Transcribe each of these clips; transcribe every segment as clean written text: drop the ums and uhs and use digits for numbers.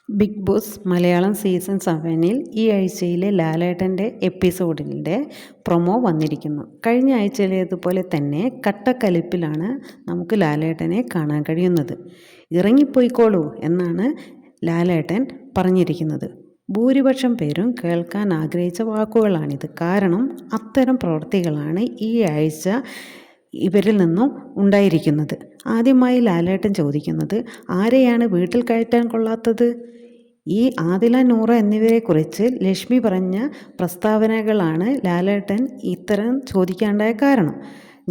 Big boss Malayalam season 7-ൽ ഈ ആഴ്ചയിലെ ലാലേട്ടൻ്റെ എപ്പിസോഡിൻ്റെ പ്രൊമോ വന്നിരിക്കുന്നു. കഴിഞ്ഞ ആഴ്ചയിലേതുപോലെ തന്നെ കട്ടക്കലിപ്പിലാണ് നമുക്ക് ലാലേട്ടനെ കാണാൻ കഴിയുന്നത്. ഇറങ്ങിപ്പോയിക്കോളൂ എന്നാണ് ലാലേട്ടൻ പറഞ്ഞിരിക്കുന്നത്. ഭൂരിപക്ഷം പേരും കേൾക്കാൻ ആഗ്രഹിച്ച വാക്കുകളാണിത്. കാരണം അത്തരം പ്രവൃത്തികളാണ് ഈ ആഴ്ച ഇവരിൽ നിന്നും ഉണ്ടായിരിക്കുന്നത്. ആദ്യമായി ലാലേട്ടൻ ചോദിക്കുന്നത്, ആരെയാണ് വീട്ടിൽ കയറ്റാൻ കൊള്ളാത്തത്? ഈ ആദില, നൂറ എന്നിവരെക്കുറിച്ച് ലക്ഷ്മി പറഞ്ഞ പ്രസ്താവനകളാണ് ലാലേട്ടൻ ഇത്തരം ചോദിക്കാണ്ടായ കാരണം.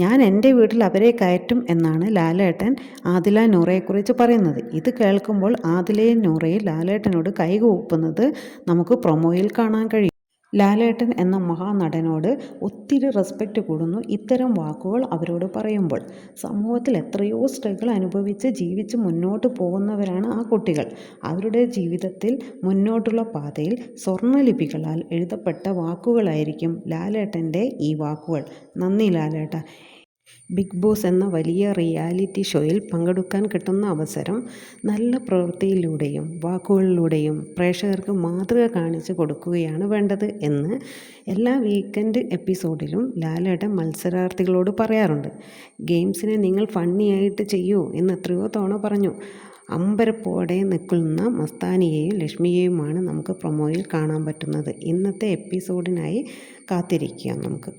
ഞാൻ എൻ്റെ വീട്ടിൽ അവരെ കയറ്റും എന്നാണ് ലാലേട്ടൻ ആദില, നൂറയെക്കുറിച്ച് പറയുന്നത്. ഇത് കേൾക്കുമ്പോൾ ആദിലയും നൂറയും ലാലേട്ടനോട് കൈകൂപ്പുന്നത് നമുക്ക് പ്രൊമോയിൽ കാണാൻ കഴിയും. ലാലേട്ടൻ എന്ന മഹാനടനോട് ഒത്തിരി റെസ്പെക്റ്റ് കൂടുന്നു ഇത്തരം വാക്കുകൾ അവരോട് പറയുമ്പോൾ. സമൂഹത്തിൽ എത്രയോ സ്ട്രഗിൾ അനുഭവിച്ച് ജീവിച്ച് മുന്നോട്ട് പോകുന്നവരാണ് ആ കുട്ടികൾ. അവരുടെ ജീവിതത്തിൽ മുന്നോട്ടുള്ള പാതയിൽ സ്വർണ്ണലിപികളാൽ എഴുതപ്പെട്ട വാക്കുകളായിരിക്കും ലാലേട്ടൻ്റെ ഈ വാക്കുകൾ. നന്ദി ലാലേട്ട. ബിഗ് ബോസ് എന്ന വലിയ റിയാലിറ്റി ഷോയിൽ പങ്കെടുക്കാൻ കിട്ടുന്ന അവസരം നല്ല പ്രവൃത്തിയിലൂടെയും വാക്കുകളിലൂടെയും പ്രേക്ഷകർക്ക് മാതൃക കാണിച്ചു കൊടുക്കുകയാണ് വേണ്ടത് എന്ന് എല്ലാ വീക്കെൻഡ് എപ്പിസോഡിലും ലാലേട്ടൻ മത്സരാർത്ഥികളോട് പറയാറുണ്ട്. ഗെയിംസിനെ നിങ്ങൾ ഫണ്ണിയായിട്ട് ചെയ്യൂ എന്ന് എത്രയോ തവണ പറഞ്ഞു. അമ്പരപ്പോടെ നിൽക്കുന്ന മസ്താനിയെയും ലക്ഷ്മിയെയുമാണ് നമുക്ക് പ്രൊമോയിൽ കാണാൻ പറ്റുന്നത്. ഇന്നത്തെ എപ്പിസോഡിനായി കാത്തിരിക്കാം നമുക്ക്.